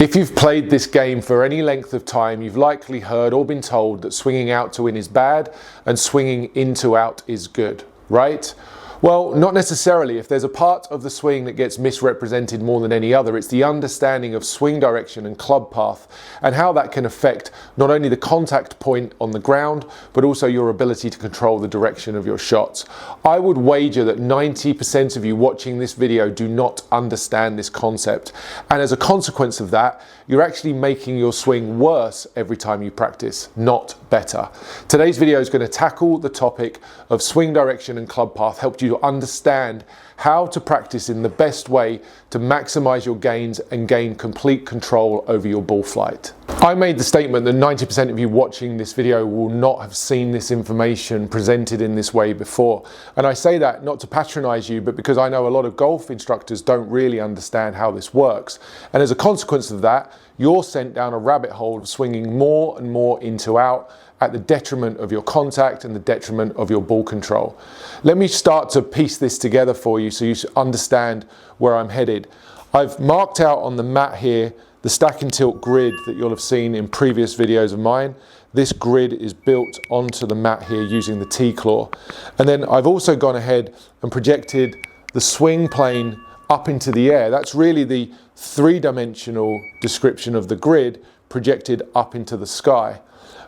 If you've played this game for any length of time, you've likely heard or been told that swinging out to in is bad and swinging in to out is good, right? Well, not necessarily. If there's a part of the swing that gets misrepresented more than any other, it's the understanding of swing direction and club path and how that can affect not only the contact point on the ground, but also your ability to control the direction of your shots. I would wager that 90% of you watching this video do not understand this concept. And as a consequence of that, you're actually making your swing worse every time you practice, not better. Today's video is going to tackle the topic of swing direction and club path, help you to understand how to practice in the best way to maximize your gains and gain complete control over your ball flight. I made the statement that 90% of you watching this video will not have seen this information presented in this way before. And I say that not to patronize you, but because I know a lot of golf instructors don't really understand how this works. And as a consequence of that, you're sent down a rabbit hole of swinging more and more into out at the detriment of your contact and the detriment of your ball control. Let me start to piece this together for you so you understand where I'm headed. I've marked out on the mat here the stack and tilt grid that you'll have seen in previous videos of mine. This grid is built onto the mat here using the T-claw. And then I've also gone ahead and projected the swing plane up into the air. That's really the three-dimensional description of the grid projected up into the sky.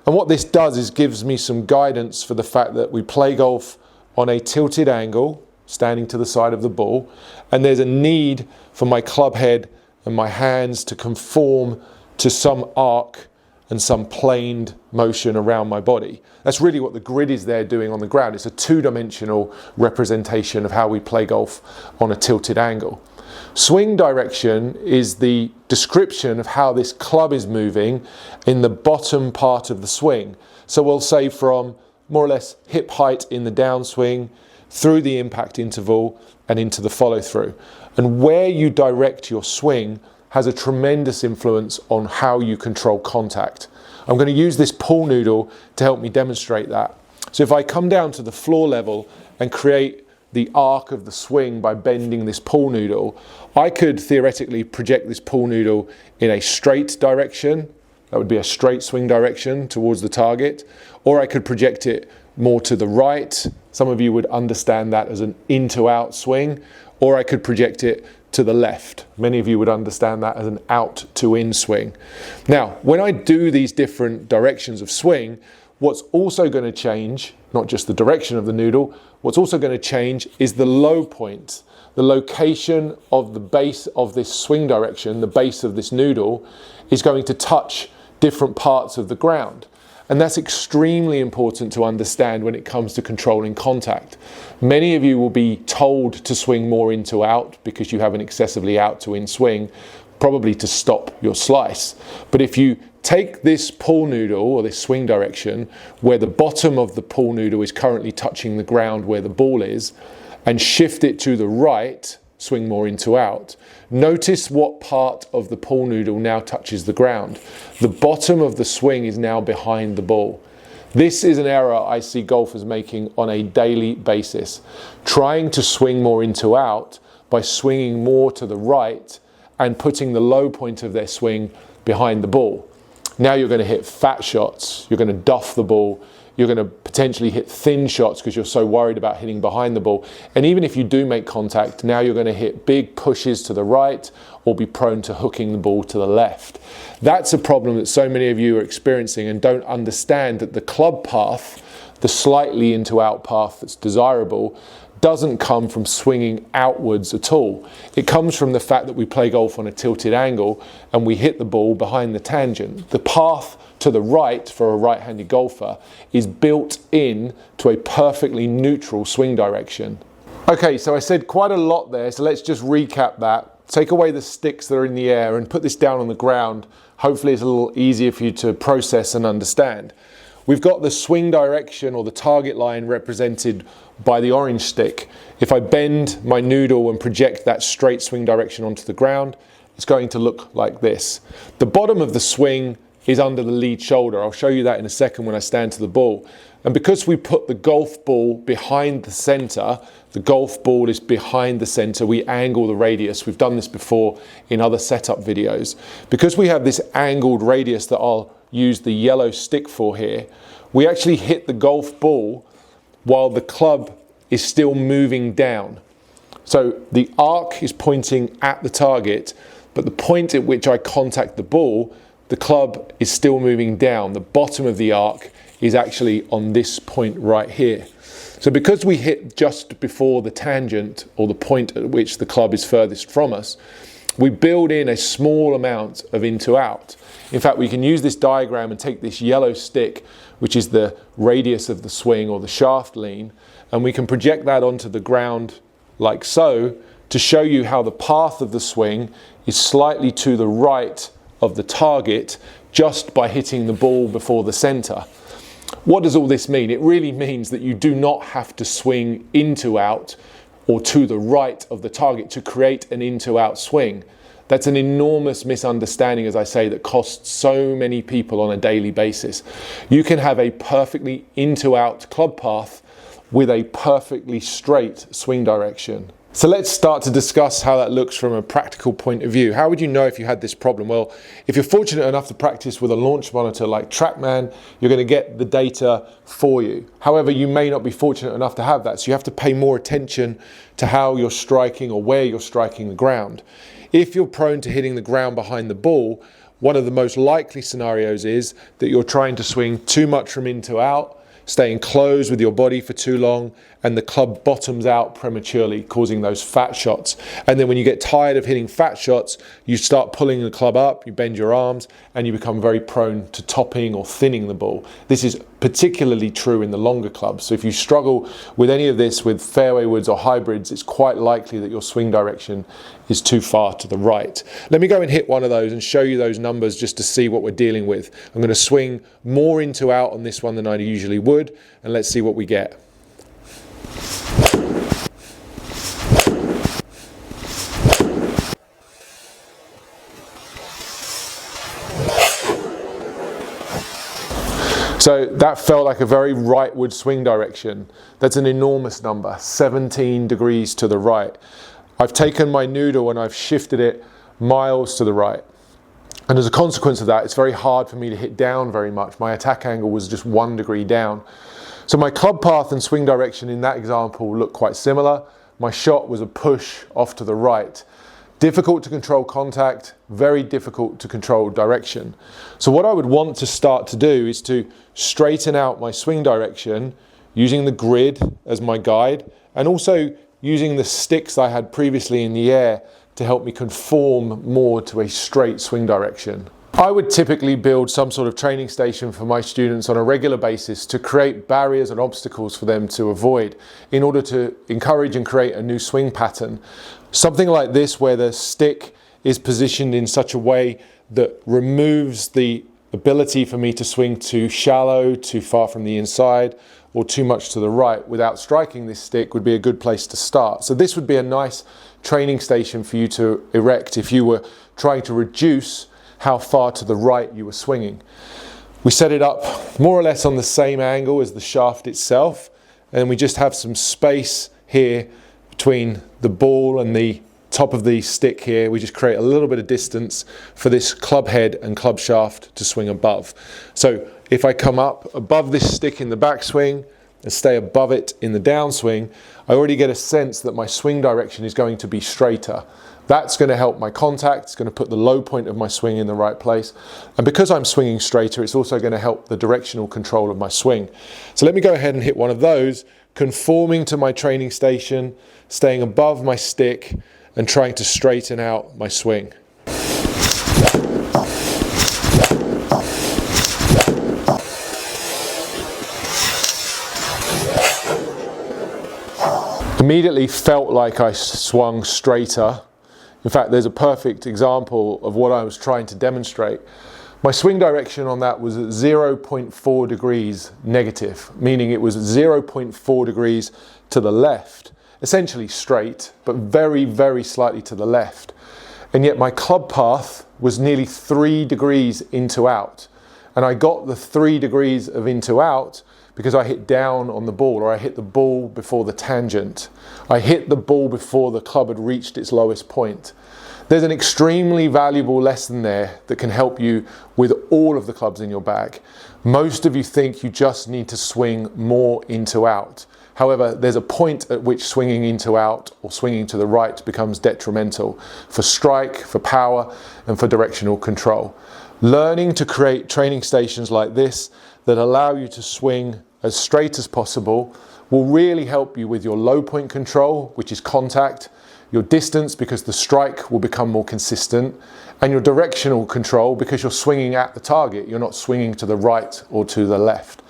And what this does is gives me some guidance for the fact that we play golf on a tilted angle, standing to the side of the ball, and there's a need for my club head and my hands to conform to some arc and some planed motion around my body. That's really what the grid is there doing on the ground. It's a two-dimensional representation of how we play golf on a tilted angle. Swing direction is the description of how this club is moving in the bottom part of the swing. So we'll say from more or less hip height in the downswing, through the impact interval and into the follow through. And where you direct your swing has a tremendous influence on how you control contact. I'm going to use this pool noodle to help me demonstrate that. So if I come down to the floor level and create the arc of the swing by bending this pool noodle, I could theoretically project this pool noodle in a straight direction. That would be a straight swing direction towards the target. Or I could project it more to the right. Some of you would understand that as an in to out swing. Or I could project it to the left. Many of you would understand that as an out to in swing. Now, when I do these different directions of swing, what's also going to change, not just the direction of the noodle, what's also going to change is the low point. The location of the base of this swing direction, the base of this noodle, is going to touch different parts of the ground. And that's extremely important to understand when it comes to controlling contact. Many of you will be told to swing more into out because you have an excessively out to in swing, probably to stop your slice. But if you take this pool noodle or this swing direction where the bottom of the pool noodle is currently touching the ground where the ball is and shift it to the right, swing more into out, notice what part of the pool noodle now touches the ground. The bottom of the swing is now behind the ball. This is an error I see golfers making on a daily basis, trying to swing more into out by swinging more to the right and putting the low point of their swing behind the ball. Now you're going to hit fat shots, you're going to duff the ball, you're going to potentially hit thin shots because you're so worried about hitting behind the ball. And even if you do make contact, now you're going to hit big pushes to the right or be prone to hooking the ball to the left. That's a problem that so many of you are experiencing and don't understand that the club path, the slightly into out path that's desirable, doesn't come from swinging outwards at all. It comes from the fact that we play golf on a tilted angle and we hit the ball behind the tangent. The path to the right for a right-handed golfer is built in to a perfectly neutral swing direction. Okay, so I said quite a lot there, so let's just recap that. Take away the sticks that are in the air and put this down on the ground. Hopefully it's a little easier for you to process and understand. We've got the swing direction or the target line represented by the orange stick. If I bend my noodle and project that straight swing direction onto the ground, it's going to look like this. The bottom of the swing is under the lead shoulder. I'll show you that in a second when I stand to the ball. And because we put the golf ball behind the center, the golf ball is behind the center, we angle the radius. We've done this before in other setup videos. Because we have this angled radius that I'll use the yellow stick for here, we actually hit the golf ball while the club is still moving down. So the arc is pointing at the target, but the point at which I contact the ball, the club is still moving down. The bottom of the arc is actually on this point right here. So because we hit just before the tangent, or the point at which the club is furthest from us, we build in a small amount of in to out. In fact, we can use this diagram and take this yellow stick, which is the radius of the swing or the shaft lean, and we can project that onto the ground like so to show you how the path of the swing is slightly to the right of the target just by hitting the ball before the center. What does all this mean? It really means that you do not have to swing into out or to the right of the target to create an into out swing. That's an enormous misunderstanding, as I say, that costs so many people on a daily basis. You can have a perfectly into out club path with a perfectly straight swing direction. So let's start to discuss how that looks from a practical point of view. How would you know if you had this problem? Well, if you're fortunate enough to practice with a launch monitor like TrackMan, you're going to get the data for you. However, you may not be fortunate enough to have that, so you have to pay more attention to how you're striking or where you're striking the ground. If you're prone to hitting the ground behind the ball, one of the most likely scenarios is that you're trying to swing too much from in to out, staying closed with your body for too long, and the club bottoms out prematurely, causing those fat shots. And then when you get tired of hitting fat shots, you start pulling the club up, you bend your arms, and you become very prone to topping or thinning the ball. This is particularly true in the longer clubs. So if you struggle with any of this with fairway woods or hybrids, it's quite likely that your swing direction is too far to the right. Let me go and hit one of those and show you those numbers just to see what we're dealing with. I'm going to swing more into out on this one than I usually would, and let's see what we get. So that felt like a very rightward swing direction. That's an enormous number, 17 degrees to the right. I've taken my noodle and I've shifted it miles to the right. And as a consequence of that, it's very hard for me to hit down very much. My attack angle was just 1 degree down. So my club path and swing direction in that example look quite similar. My shot was a push off to the right. Difficult to control contact, very difficult to control direction. So what I would want to start to do is to straighten out my swing direction using the grid as my guide, and also using the sticks I had previously in the air to help me conform more to a straight swing direction. I would typically build some sort of training station for my students on a regular basis to create barriers and obstacles for them to avoid in order to encourage and create a new swing pattern. Something like this, where the stick is positioned in such a way that removes the ability for me to swing too shallow, too far from the inside, or too much to the right without striking this stick, would be a good place to start. So this would be a nice training station for you to erect if you were trying to reduce how far to the right you were swinging. We set it up more or less on the same angle as the shaft itself, and we just have some space here between the ball and the top of the stick here. We just create a little bit of distance for this club head and club shaft to swing above. So if I come up above this stick in the backswing and stay above it in the downswing, I already get a sense that my swing direction is going to be straighter. That's going to help my contact. It's going to put the low point of my swing in the right place. And because I'm swinging straighter, it's also going to help the directional control of my swing. So let me go ahead and hit one of those, conforming to my training station, staying above my stick, and trying to straighten out my swing. Immediately felt like I swung straighter. In fact, there's a perfect example of what I was trying to demonstrate. My swing direction on that was at 0.4 degrees negative, meaning it was 0.4 degrees to the left, essentially straight, but very, very slightly to the left. and yet my club path was nearly 3 degrees into out. And I got the 3 degrees of into out because I hit down on the ball, or I hit the ball before the tangent. I hit the ball before the club had reached its lowest point. There's an extremely valuable lesson there that can help you with all of the clubs in your bag. Most of you think you just need to swing more into out. However, there's a point at which swinging into out or swinging to the right becomes detrimental for strike, for power, and for directional control. Learning to create training stations like this that allow you to swing as straight as possible will really help you with your low point control, which is contact, your distance because the strike will become more consistent, and your directional control because you're swinging at the target, you're not swinging to the right or to the left.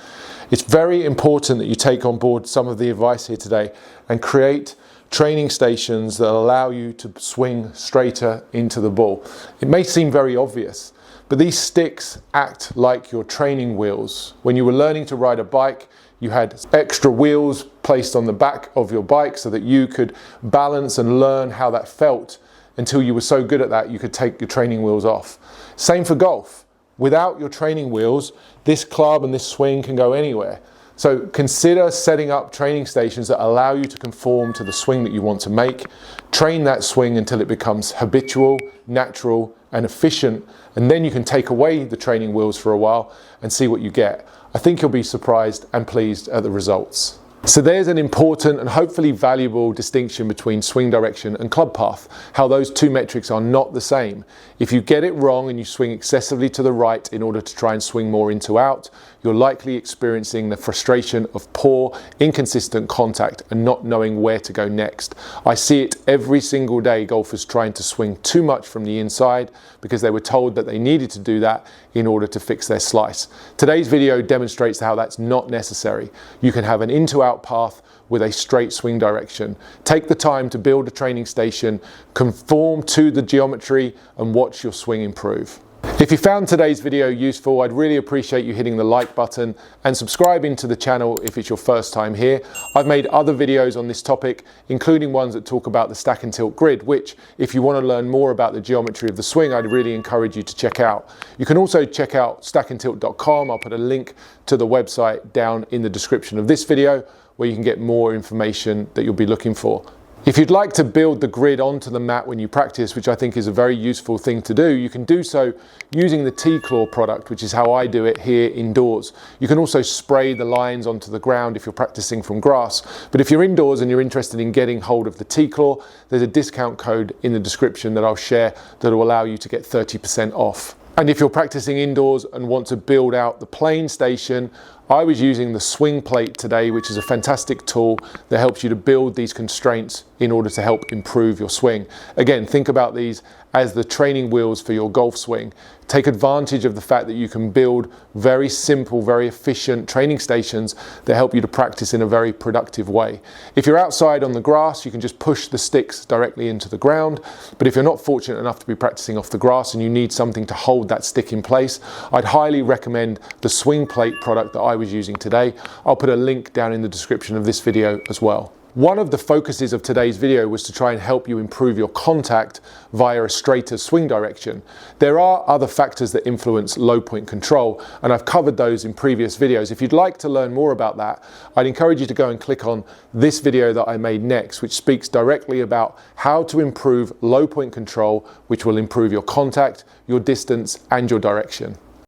It's very important that you take on board some of the advice here today and create training stations that allow you to swing straighter into the ball. It may seem very obvious, but these sticks act like your training wheels. When you were learning to ride a bike, you had extra wheels placed on the back of your bike so that you could balance and learn how that felt until you were so good at that you could take your training wheels off. Same for golf. Without your training wheels, this club and this swing can go anywhere. So consider setting up training stations that allow you to conform to the swing that you want to make. Train that swing until it becomes habitual, natural, and efficient, and then you can take away the training wheels for a while and see what you get. I think you'll be surprised and pleased at the results. So there's an important and hopefully valuable distinction between swing direction and club path, how those two metrics are not the same. If you get it wrong and you swing excessively to the right in order to try and swing more into out, you're likely experiencing the frustration of poor, inconsistent contact and not knowing where to go next. I see it every single day, golfers trying to swing too much from the inside because they were told that they needed to do that in order to fix their slice. Today's video demonstrates how that's not necessary. You can have an into-out path with a straight swing direction. Take the time to build a training station, conform to the geometry, and watch your swing improve. If you found today's video useful, I'd really appreciate you hitting the like button and subscribing to the channel if it's your first time here. I've made other videos on this topic, including ones that talk about the stack and tilt grid, which, if you want to learn more about the geometry of the swing, I'd really encourage you to check out. You can also check out stackandtilt.com. I'll put a link to the website down in the description of this video, where you can get more information that you'll be looking for. If you'd like to build the grid onto the mat when you practice, which I think is a very useful thing to do, you can do so using the T-Claw product, which is how I do it here indoors. You can also spray the lines onto the ground if you're practicing from grass. But if you're indoors and you're interested in getting hold of the T-Claw, there's a discount code in the description that I'll share that will allow you to get 30% off. And if you're practicing indoors and want to build out the plane station, I was using the swing plate today, which is a fantastic tool that helps you to build these constraints in order to help improve your swing. Again, think about these as the training wheels for your golf swing. Take advantage of the fact that you can build very simple, very efficient training stations that help you to practice in a very productive way. If you're outside on the grass, you can just push the sticks directly into the ground. But if you're not fortunate enough to be practicing off the grass and you need something to hold that stick in place, I'd highly recommend the swing plate product that I was using today. I'll put a link down in the description of this video as well. One of the focuses of today's video was to try and help you improve your contact via a straighter swing direction. There are other factors that influence low point control, and I've covered those in previous videos. If you'd like to learn more about that, I'd encourage you to go and click on this video that I made next, which speaks directly about how to improve low point control, which will improve your contact, your distance, and your direction.